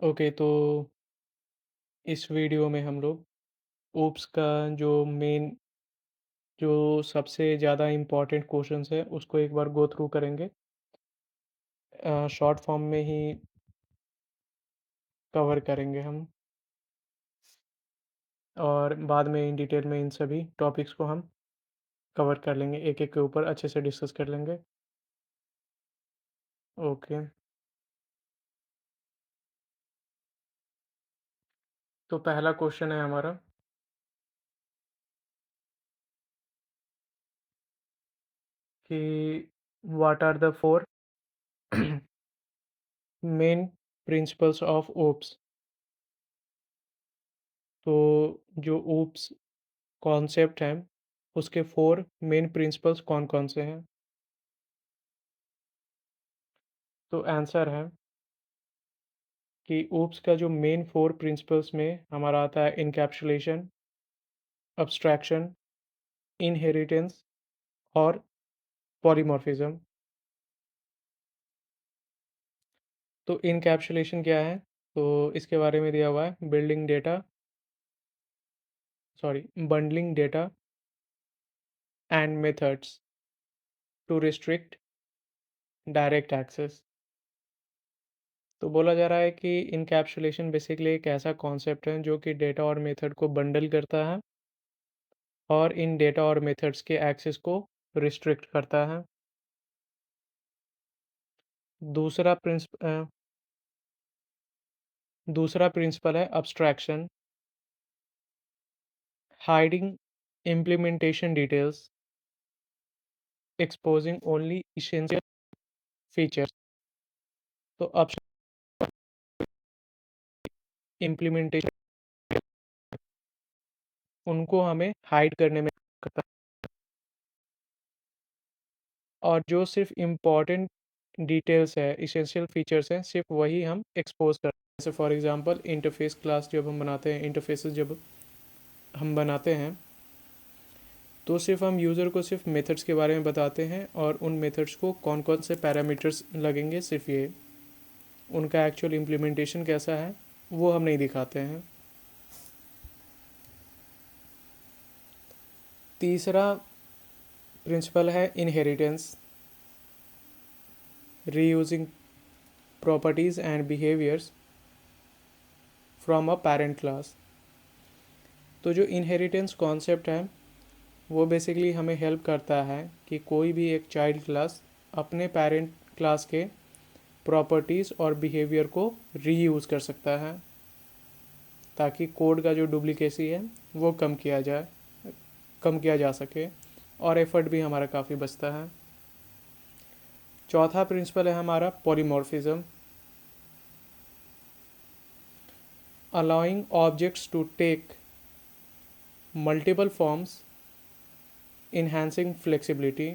Okay, तो इस video में हम लोग ओप्स का जो सबसे ज़्यादा इम्पोर्टेंट क्वेश्चंस है उसको एक बार गो थ्रू करेंगे। शॉर्ट फॉर्म में ही कवर करेंगे हम, और बाद में इन डिटेल में इन सभी टॉपिक्स को हम कवर कर लेंगे, एक-एक के ऊपर अच्छे से डिस्कस कर लेंगे। ओके, तो पहला क्वेश्चन है हमारा कि what are the 4 main principles of OOPs. तो जो ओप्स कॉन्सेप्ट है, उसके 4 मेन प्रिंसिपल्स कौन-कौन से हैं? तो आंसर है कि ओप्स का जो मेन 4 प्रिंसिपल्स में हमारा आता है एनकैप्सुलेशन, अब्स्ट्रैक्शन, इनहेरिटेंस और पॉलीमॉर्फिज्म। तो एनकैप्सुलेशन क्या है? तो इसके बारे में दिया हुआ है bundling data and methods to restrict direct access. तो बोला जा रहा है कि इनकैप्सुलेशन बेसिकली एक ऐसा कॉन्सेप्ट है जो कि डेटा और मेथड को बंडल करता है और इन डेटा और मेथड्स के एक्सेस को रिस्ट्रिक्ट करता है। दूसरा दूसरा प्रिंसिपल है abstraction, hiding implementation details, exposing only essential features. तो अब इम्प्लीमेंटेशन उनको हमें हाइड करने में करता है, और जो सिर्फ इम्पोर्टेंट डिटेल्स है, एसेंशियल फीचर्स हैं, सिर्फ वही हम एक्सपोज करते हैं। जैसे फॉर एग्जांपल इंटरफेस क्लास जब हम बनाते हैं, इंटरफेसेस जब हम बनाते हैं, तो सिर्फ हम यूज़र को सिर्फ मेथड्स के बारे में बताते हैं और उन मेथड्स को कौन कौन से पैरामीटर्स लगेंगे, सिर्फ ये। उनका एक्चुअल इम्प्लीमेंटेशन कैसा है वो हम नहीं दिखाते हैं। तीसरा प्रिंसिपल है inheritance, reusing properties and behaviours from a parent class. तो जो इनहेरिटेंस कॉन्सेप्ट है वो बेसिकली हमें हेल्प करता है कि कोई भी एक चाइल्ड क्लास अपने पेरेंट क्लास के प्रॉपर्टीज़ और बिहेवियर को रीयूज़ कर सकता है, ताकि कोड का जो डुप्लीकेसी है वो कम किया जा सके, और एफर्ट भी हमारा काफ़ी बचता है। चौथा प्रिंसिपल है हमारा polymorphism, allowing objects to take multiple forms, enhancing flexibility.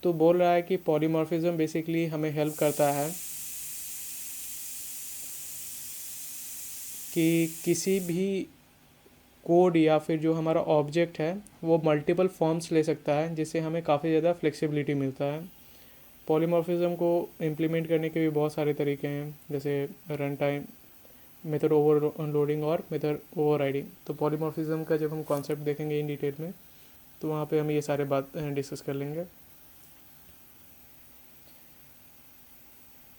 तो बोल रहा है कि पॉलीमॉर्फिज्म बेसिकली हमें हेल्प करता है कि किसी भी कोड या फिर जो हमारा ऑब्जेक्ट है वो मल्टीपल फॉर्म्स ले सकता है, जिससे हमें काफ़ी ज़्यादा फ्लेक्सिबिलिटी मिलता है। पॉलीमॉर्फिज्म को इम्प्लीमेंट करने के भी बहुत सारे तरीके हैं, जैसे रन टाइम, मेथड ओवरलोडिंग और मेथड ओवरराइडिंग। तो पॉलीमॉर्फिज्म का जब हम कॉन्सेप्ट देखेंगे इन डिटेल में, तो वहाँ पे हम ये सारे बात डिस्कस कर लेंगे।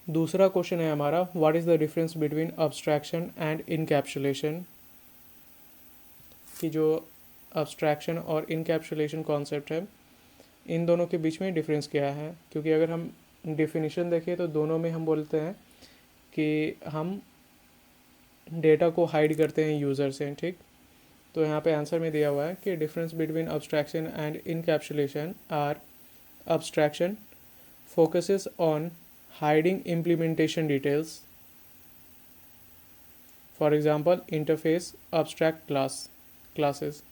दूसरा क्वेश्चन है हमारा, what is the difference between abstraction and encapsulation. कि जो अब्स्ट्रैक्शन और इनकैप्सुलेशन कॉन्सेप्ट है, इन दोनों के बीच में डिफरेंस क्या है। क्योंकि अगर हम डिफिनीशन देखें तो दोनों में हम बोलते हैं कि हम डेटा को हाइड करते हैं यूज़र से, ठीक। तो यहाँ पे आंसर में दिया हुआ है कि difference between abstraction and encapsulation are, abstraction focuses on hiding implementation details, for example interface abstract classes।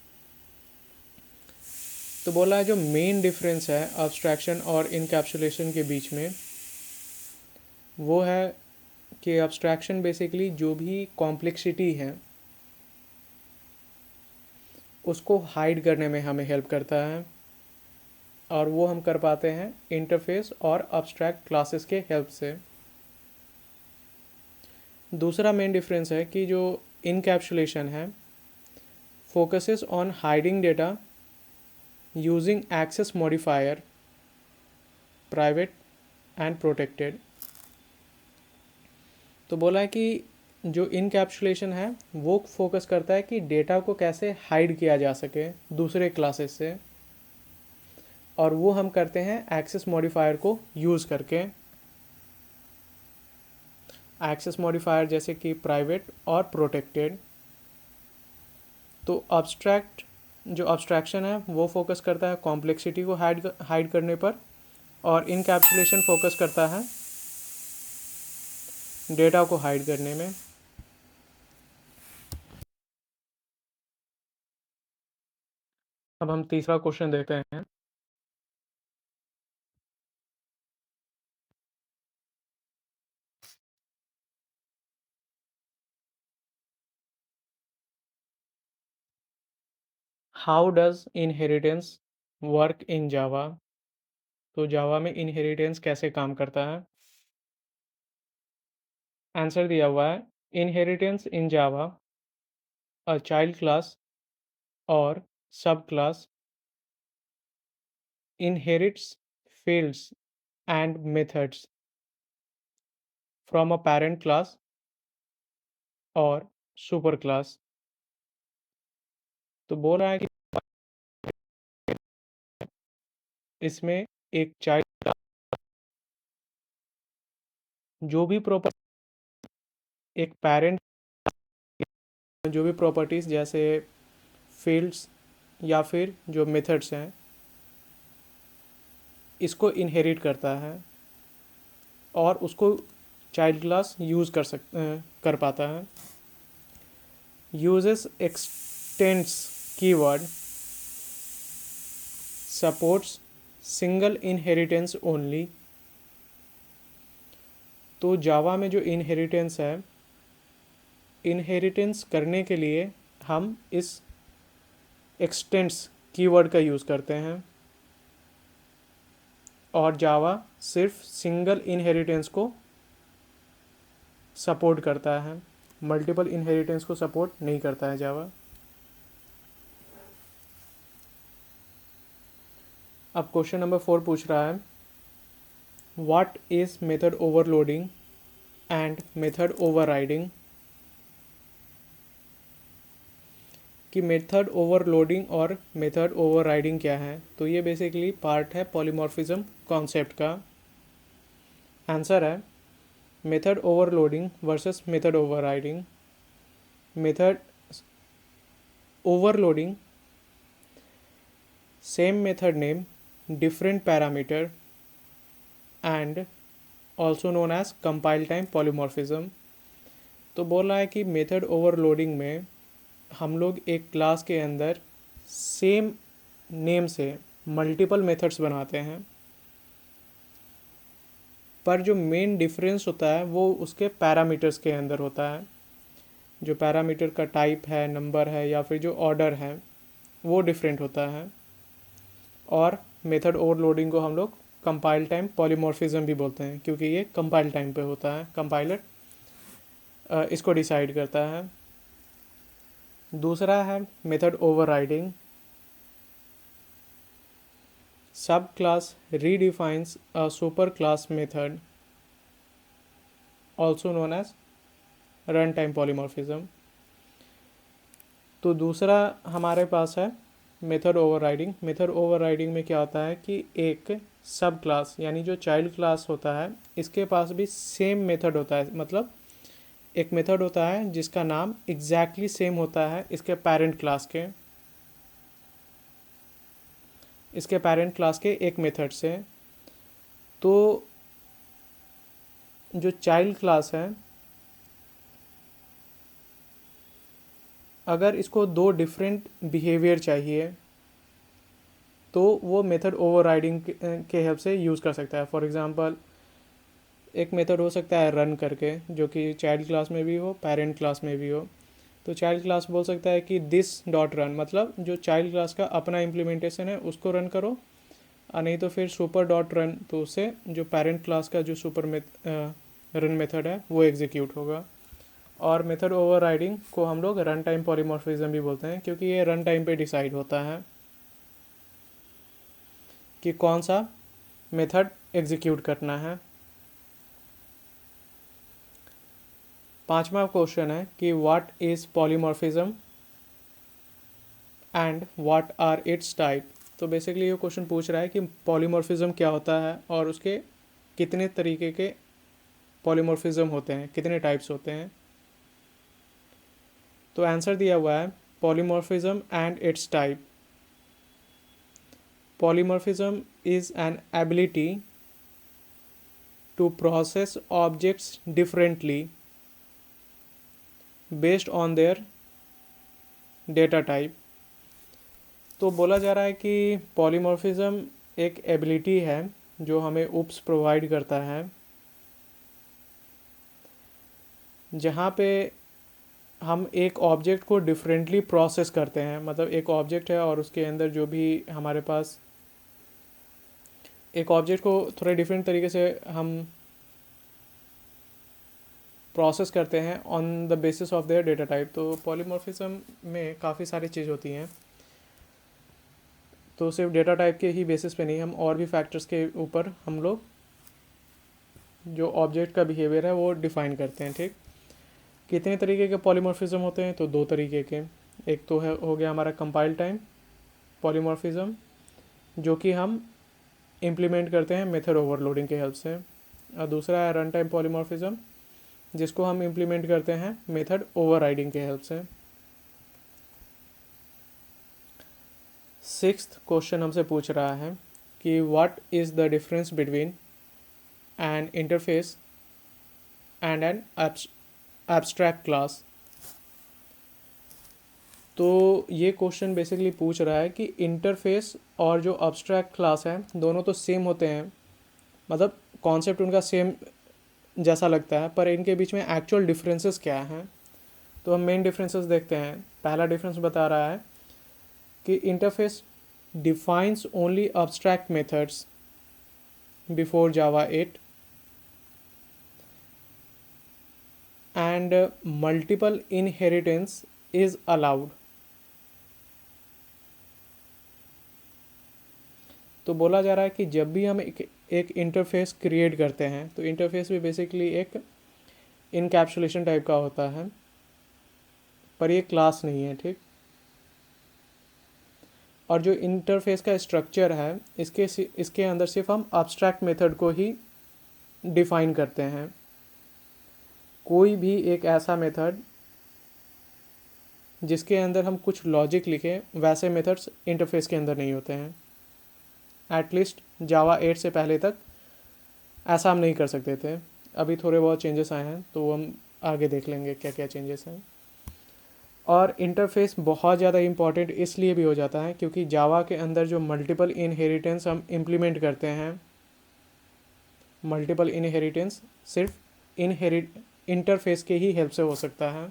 तो बोला है जो मेन डिफरेंस है अब्स्ट्रैक्शन और इनकैप्सुलेशन के बीच में, वो है कि अब्स्ट्रैक्शन बेसिकली जो भी कॉम्प्लेक्सिटी है उसको हाइड करने में हमें हेल्प करता है, और वो हम कर पाते हैं इंटरफेस और अब्स्ट्रैक्ट क्लासेस के हेल्प से। दूसरा मेन डिफरेंस है कि जो इनकैप्सुलेशन है focuses on hiding data using access modifier private and protected. तो बोला है कि जो इनकैप्सुलेशन है वो फोकस करता है कि डेटा को कैसे हाइड किया जा सके दूसरे क्लासेस से, और वो हम करते हैं एक्सेस मॉडिफायर को यूज़ करके। एक्सेस मॉडिफायर जैसे कि प्राइवेट और प्रोटेक्टेड। तो जो अब्स्ट्रैक्शन है वो फोकस करता है कॉम्प्लेक्सिटी को हाइड करने पर, और इनकैप्सुलेशन फोकस करता है डेटा को हाइड करने में। अब हम तीसरा क्वेश्चन देखते हैं। How does inheritance work in Java. तो जावा में इनहेरिटेंस कैसे काम करता है। आंसर दिया हुआ है, inheritance in Java a child class और सब class inherits fields and methods from a parent class और सुपर क्लास। तो बोल रहा है कि इसमें एक चाइल्ड जो भी प्रॉपर एक पेरेंट जो भी प्रॉपर्टीज़ जैसे फील्ड्स या फिर जो मेथड्स हैं इसको इनहेरिट करता है और उसको चाइल्ड क्लास यूज़ कर पाता है। Uses x tends keyword supports single inheritance only. तो जावा में जो इनहेरिटेंस है, इनहेरिटेंस करने के लिए हम इस एक्सटेंड्स कीवर्ड का यूज़ करते हैं, और जावा सिर्फ सिंगल इनहेरिटेंस को सपोर्ट करता है, मल्टीपल इनहेरिटेंस को सपोर्ट नहीं करता है जावा। अब क्वेश्चन नंबर 4 पूछ रहा है, what is method overloading and method overriding. कि मेथड ओवरलोडिंग और मेथड ओवरराइडिंग क्या है। तो ये बेसिकली पार्ट है पॉलीमॉर्फिज्म कॉन्सेप्ट का। आंसर है method overloading versus method overriding. Method overloading same method name different parameter and also known as compile time polymorphism. तो बोल रहा है कि मेथड ओवरलोडिंग में हम लोग एक क्लास के अंदर सेम नेम से मल्टीपल मेथड्स बनाते हैं, पर जो मेन डिफरेंस होता है वो उसके पैरामीटर्स के अंदर होता है। जो पैरामीटर का टाइप है, नंबर है या फिर जो ऑर्डर है वो डिफरेंट होता है। और मेथड ओवरलोडिंग को हम लोग कंपाइल टाइम पॉलीमॉर्फिज्म भी बोलते हैं, क्योंकि ये कंपाइल टाइम पे होता है, कंपाइलर इसको डिसाइड करता है। दूसरा है method overriding. Sub class redefines a super class method also known as run time polymorphism. तो दूसरा हमारे पास है मेथड ओवरराइडिंग। मेथड ओवरराइडिंग में क्या होता है कि एक सब क्लास यानी जो चाइल्ड क्लास होता है इसके पास भी सेम मेथड होता है, मतलब एक मेथड होता है जिसका नाम एग्जैक्टली सेम होता है इसके पेरेंट क्लास के एक मेथड से। तो जो चाइल्ड क्लास है अगर इसको दो डिफरेंट बिहेवियर चाहिए तो वो मेथड ओवरराइडिंग के हेल्प से यूज़ कर सकता है। फॉर एग्जांपल एक मेथड हो सकता है रन करके, जो कि चाइल्ड क्लास में भी हो पेरेंट क्लास में भी हो। तो चाइल्ड क्लास बोल सकता है कि दिस डॉट रन, मतलब जो चाइल्ड क्लास का अपना इम्प्लीमेंटेशन है उसको रन करो, और नहीं तो फिर सुपर डॉट रन, तो उससे जो पेरेंट क्लास का जो सुपर रन मेथड है वो एग्जीक्यूट होगा। और मेथड ओवरराइडिंग को हम लोग रन टाइम पॉलीमॉर्फिज्म भी बोलते हैं, क्योंकि ये रन टाइम पे डिसाइड होता है कि कौन सा मेथड एग्जीक्यूट करना है। पांचवा क्वेश्चन है कि what is polymorphism and what are its type. तो बेसिकली ये क्वेश्चन पूछ रहा है कि पॉलीमॉर्फिज्म क्या होता है और उसके कितने तरीके के पॉलीमॉर्फिज्म होते हैं, कितने टाइप्स होते हैं। तो आंसर दिया हुआ है polymorphism and it's type. Polymorphism is an ability to process objects differently based on their data type। तो बोला जा रहा है कि पॉलीमॉर्फिज्म एक एबिलिटी है जो हमें UPS प्रोवाइड करता है, जहाँ पे हम एक ऑब्जेक्ट को डिफरेंटली प्रोसेस करते हैं। मतलब एक ऑब्जेक्ट है और उसके अंदर जो भी हमारे पास एक ऑब्जेक्ट को थोड़े डिफरेंट तरीके से हम प्रोसेस करते हैं on the basis of their data type. तो पॉलीमॉर्फिज्म में काफ़ी सारी चीज़ होती हैं, तो सिर्फ डेटा टाइप के ही बेसिस पे नहीं, हम और भी फैक्टर्स के ऊपर हम लोग जो ऑब्जेक्ट का बिहेवियर है वो डिफाइन करते हैं। ठीक, कितने तरीके के पॉलीमॉर्फिज्म होते हैं? तो दो तरीके के। एक तो है हो गया हमारा कंपाइल टाइम पॉलीमॉर्फिज्म, जो कि हम इम्प्लीमेंट करते हैं मेथड ओवरलोडिंग के हेल्प से, और दूसरा है रन टाइम पॉलीमॉर्फिज्म, जिसको हम इम्प्लीमेंट करते हैं मेथड ओवरराइडिंग के हेल्प से। सिक्स्थ क्वेश्चन हमसे पूछ रहा है कि what is the difference between N interface and an abstract class. तो ये क्वेश्चन बेसिकली पूछ रहा है कि इंटरफेस और जो एब्स्ट्रैक्ट क्लास है दोनों तो सेम होते हैं, मतलब कॉन्सेप्ट उनका सेम जैसा लगता है, पर इनके बीच में एक्चुअल डिफरेंसेस क्या हैं। तो हम मेन डिफरेंसेस देखते हैं। पहला डिफरेंस बता रहा है कि interface defines only abstract methods before Java 8 and multiple inheritance is allowed. तो बोला जा रहा है कि जब भी हम एक इंटरफेस क्रिएट करते हैं, तो इंटरफेस भी बेसिकली एक इनकैप्सुलेशन टाइप का होता है, पर ये क्लास नहीं है। ठीक, और जो इंटरफेस का स्ट्रक्चर है इसके अंदर सिर्फ हम एब्स्ट्रैक्ट मेथड को ही डिफाइन करते हैं। कोई भी एक ऐसा मेथड जिसके अंदर हम कुछ लॉजिक लिखें, वैसे मेथड्स इंटरफेस के अंदर नहीं होते हैं। एटलीस्ट जावा 8 से पहले तक ऐसा हम नहीं कर सकते थे। अभी थोड़े बहुत चेंजेस आए हैं, तो हम आगे देख लेंगे क्या क्या चेंजेस हैं। और इंटरफेस बहुत ज़्यादा इम्पॉर्टेंट इसलिए भी हो जाता है क्योंकि जावा के अंदर जो मल्टीपल इनहेरिटेंस हम इम्प्लीमेंट करते हैं, मल्टीपल इनहेरिटेंस सिर्फ इंटरफेस के ही हेल्प से हो सकता है।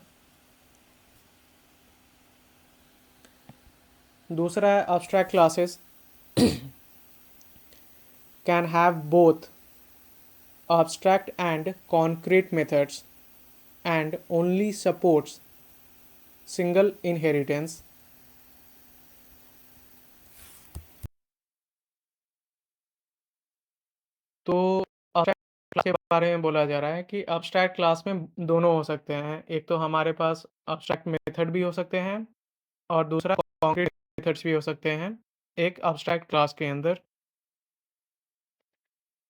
दूसरा है abstract classes can have both abstract and concrete methods and only supports single inheritance। तो abstract क्लास के बारे में बोला जा रहा है कि abstract क्लास में दोनों हो सकते हैं। एक तो हमारे पास abstract मेथड भी हो सकते हैं और दूसरा concrete मेथड्स भी हो सकते हैं एक abstract क्लास के अंदर।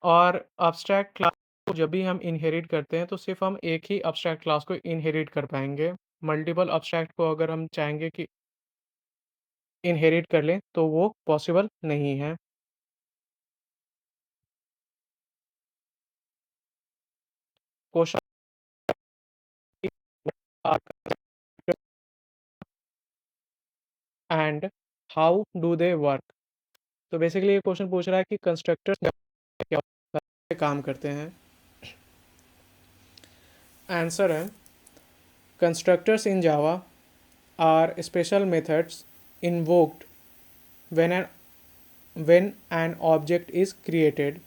और abstract क्लास को जब भी हम इनहेरिट करते हैं तो सिर्फ हम एक ही abstract क्लास को इनहेरिट कर पाएंगे। मल्टीपल abstract को अगर हम चाहेंगे कि इनहेरिट कर लें तो वो पॉसिबल नहीं है। Question and how do they work. तो बेसिकली ये क्वेश्चन पूछ रहा है कि कंस्ट्रक्टर्स क्या होता है, काम करते हैं। आंसर है constructors in Java are special methods invoked when an when an object is created।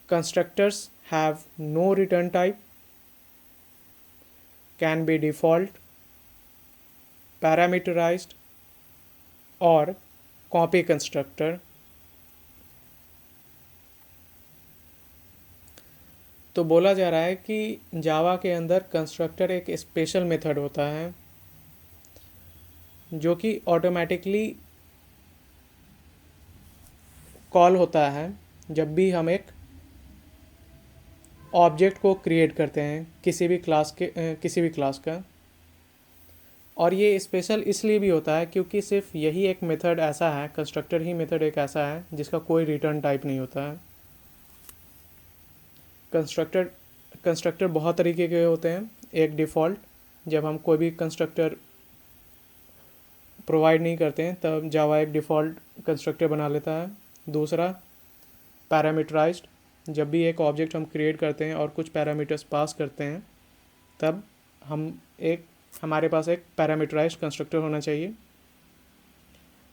Constructors have no return type can be default, parameterized, और copy constructor. तो बोला जा रहा है कि जावा के अंदर कंस्ट्रक्टर एक स्पेशल मेथड होता है जो कि ऑटोमेटिकली कॉल होता है जब भी हम एक ऑब्जेक्ट को क्रिएट करते हैं किसी भी क्लास का। और ये स्पेशल इसलिए भी होता है क्योंकि सिर्फ यही एक मेथड ऐसा है, कंस्ट्रक्टर ही मेथड एक ऐसा है जिसका कोई रिटर्न टाइप नहीं होता है। कंस्ट्रक्टर कंस्ट्रक्टर बहुत तरीके के होते हैं। एक डिफ़ॉल्ट, जब हम कोई भी कंस्ट्रक्टर प्रोवाइड नहीं करते हैं तब जावा एक डिफ़ॉल्ट कंस्ट्रक्टर बना लेता है। दूसरा पैरामीटराइज्ड, जब भी एक ऑब्जेक्ट हम क्रिएट करते हैं और कुछ पैरामीटर्स पास करते हैं तब हमारे पास एक पैरामीटराइज्ड कंस्ट्रक्टर होना चाहिए।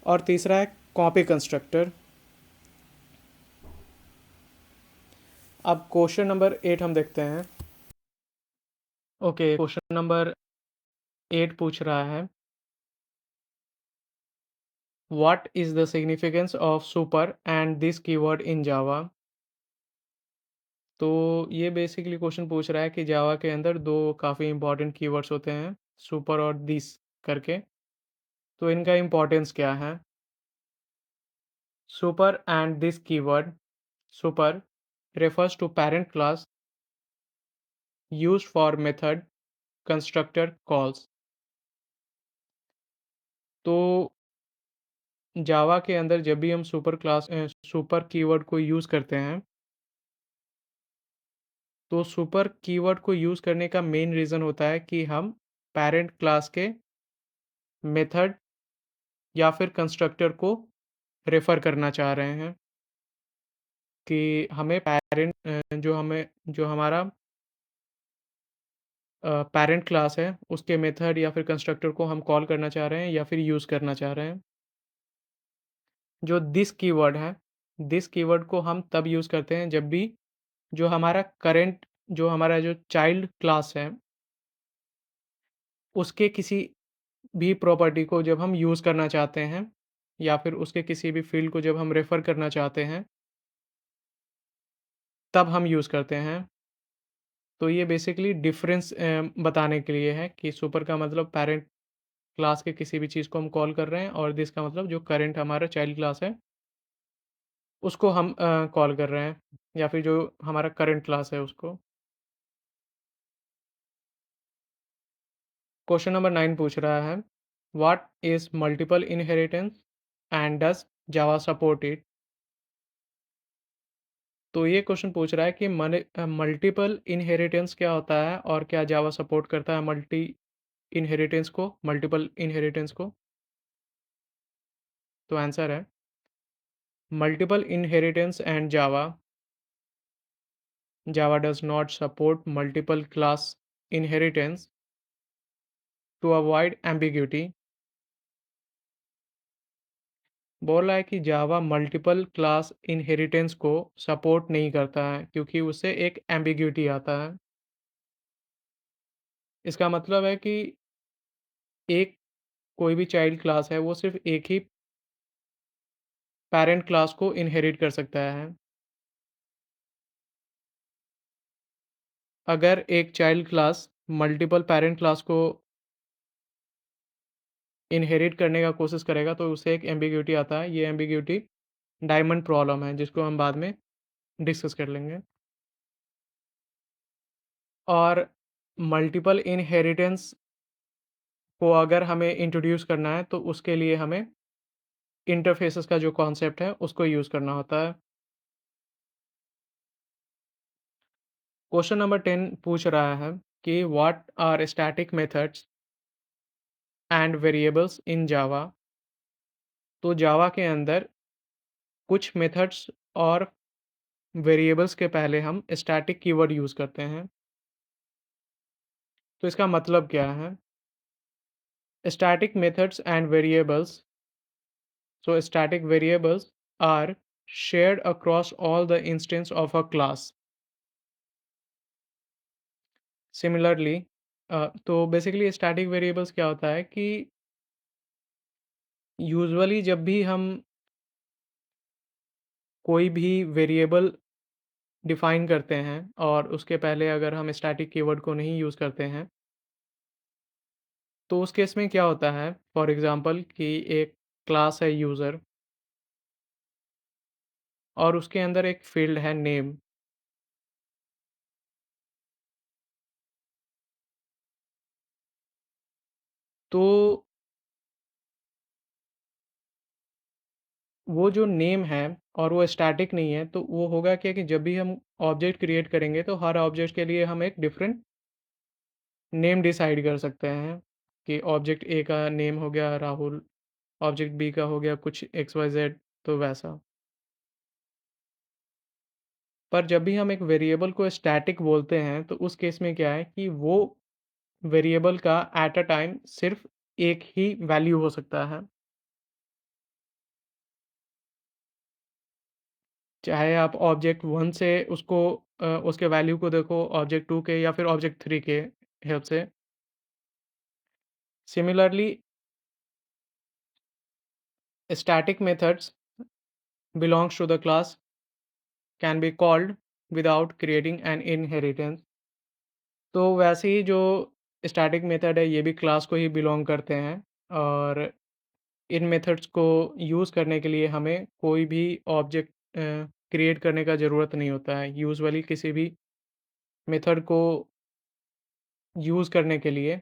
और तीसरा है कॉपी कंस्ट्रक्टर। अब क्वेश्चन नंबर 8 हम देखते हैं। ओके, क्वेश्चन नंबर 8 पूछ रहा है, what is the significance of super and this keyword in Java. तो ये बेसिकली क्वेश्चन पूछ रहा है कि जावा के अंदर दो काफ़ी इंपॉर्टेंट कीवर्ड्स होते हैं, सुपर और दिस करके। तो इनका इम्पोर्टेंस क्या है। Super and this keyword, super refers to parent class used for method constructor calls। तो जावा के अंदर जब भी हम सुपर कीवर्ड को यूज़ करते हैं तो सुपर कीवर्ड को यूज़ करने का मेन रीज़न होता है कि हम पेरेंट क्लास के मेथड या फिर कंस्ट्रक्टर को रेफ़र करना चाह रहे हैं कि हमें जो हमारा पेरेंट क्लास है उसके मेथड या फिर कंस्ट्रक्टर को हम कॉल करना चाह रहे हैं या फिर यूज़ करना चाह रहे हैं। जो दिस कीवर्ड को हम तब यूज़ करते हैं जब भी जो हमारा जो चाइल्ड क्लास है उसके किसी भी प्रॉपर्टी को जब हम यूज़ करना चाहते हैं या फिर उसके किसी भी फ़ील्ड को जब हम रेफ़र करना चाहते हैं, तब हम यूज़ करते हैं। तो ये बेसिकली डिफ़रेंस बताने के लिए है कि सुपर का मतलब पैरेंट क्लास के किसी भी चीज़ को हम कॉल कर रहे हैं और दिस का मतलब जो करंट हमारा चाइल्ड क्लास है, उसको हम कॉल कर रहे हैं या फिर जो हमारा करंट क्लास है उसको। क्वेश्चन नंबर 9 पूछ रहा है, what is multiple inheritance and does Java support it. तो ये क्वेश्चन पूछ रहा है कि मल्टीपल इनहेरिटेंस क्या होता है और क्या जावा सपोर्ट करता है मल्टीपल इनहेरिटेंस को। तो आंसर है multiple inheritance and Java does not support multiple class inheritance to avoid ambiguity. बोल रहा है कि जावा मल्टीपल क्लास इनहेरिटेंस को सपोर्ट नहीं करता है क्योंकि उससे एक एम्बिग्यूटी आता है। इसका मतलब है कि एक कोई भी चाइल्ड क्लास है वो सिर्फ एक ही पैरेंट क्लास को इनहेरिट कर सकता है। अगर एक child class multiple parent class को इनहेरिट करने का कोशिश करेगा तो उससे एक एम्बिग्यूटी आता है। ये एम्बिग्यूटी डायमंड प्रॉब्लम है जिसको हम बाद में डिस्कस कर लेंगे। और मल्टीपल इनहेरिटेंस को अगर हमें इंट्रोड्यूस करना है तो उसके लिए हमें इंटरफ़ेसेस का जो कॉन्सेप्ट है उसको यूज़ करना होता है। क्वेश्चन नंबर 10 पूछ रहा है कि what are static methods and variables in Java. तो जावा के अंदर कुछ मेथड्स और वेरिएबल्स के पहले हम स्टैटिक कीवर्ड यूज़ करते हैं। तो इसका मतलब क्या है? Static methods and variables, so static variables are shared across all the instance of a class. Similarly, तो बेसिकली स्टैटिक वेरिएबल्स क्या होता है कि यूजुअली जब भी हम कोई भी वेरिएबल डिफाइन करते हैं और उसके पहले अगर हम स्टैटिक कीवर्ड को नहीं यूज़ करते हैं, तो उस केस में क्या होता है, फॉर एग्ज़ाम्पल कि एक क्लास है यूज़र और उसके अंदर एक फ़ील्ड है नेम। तो वो जो नेम है और वो स्टैटिक नहीं है, तो वो होगा क्या कि जब भी हम ऑब्जेक्ट क्रिएट करेंगे, तो हर ऑब्जेक्ट के लिए हम एक डिफरेंट नेम डिसाइड कर सकते हैं कि ऑब्जेक्ट ए का नेम हो गया राहुल, ऑब्जेक्ट बी का हो गया कुछ एक्स वाई ज़ेड, तो वैसा। पर जब भी हम एक वेरिएबल को स्टैटिक बोलते हैं, तो उस केस में क्या है कि वो वेरिएबल का एट अ टाइम सिर्फ़ एक ही वैल्यू हो सकता है। चाहे आप ऑब्जेक्ट 1 से उसके वैल्यू को देखो ऑब्जेक्ट 2 के या फिर ऑब्जेक्ट 3 के हेल्प से। Similarly static methods belongs to the class can be called without creating an inheritance। तो वैसे ही जो स्टैटिक मेथड है ये भी क्लास को ही बिलोंग करते हैं और इन मेथड्स को यूज़ करने के लिए हमें कोई भी ऑब्जेक्ट क्रिएट करने का ज़रूरत नहीं होता है। यूजुअली किसी भी मेथड को यूज़ करने के लिए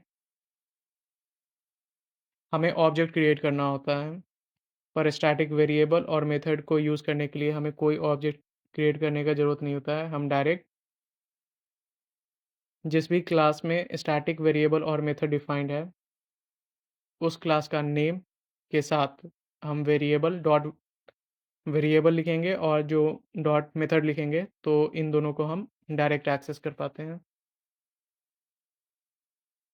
हमें ऑब्जेक्ट क्रिएट करना होता है। पर स्टैटिक वेरिएबल और मेथड को यूज़ करने के लिए हमें कोई ऑब्जेक्ट क्रिएट करने का ज़रूरत नहीं होता है। हम डायरेक्ट जिस भी क्लास में स्टैटिक वेरिएबल और मेथड डिफाइंड है, उस क्लास का नेम के साथ हम वेरिएबल लिखेंगे और जो डॉट मेथड लिखेंगे, तो इन दोनों को हम डायरेक्ट एक्सेस कर पाते हैं।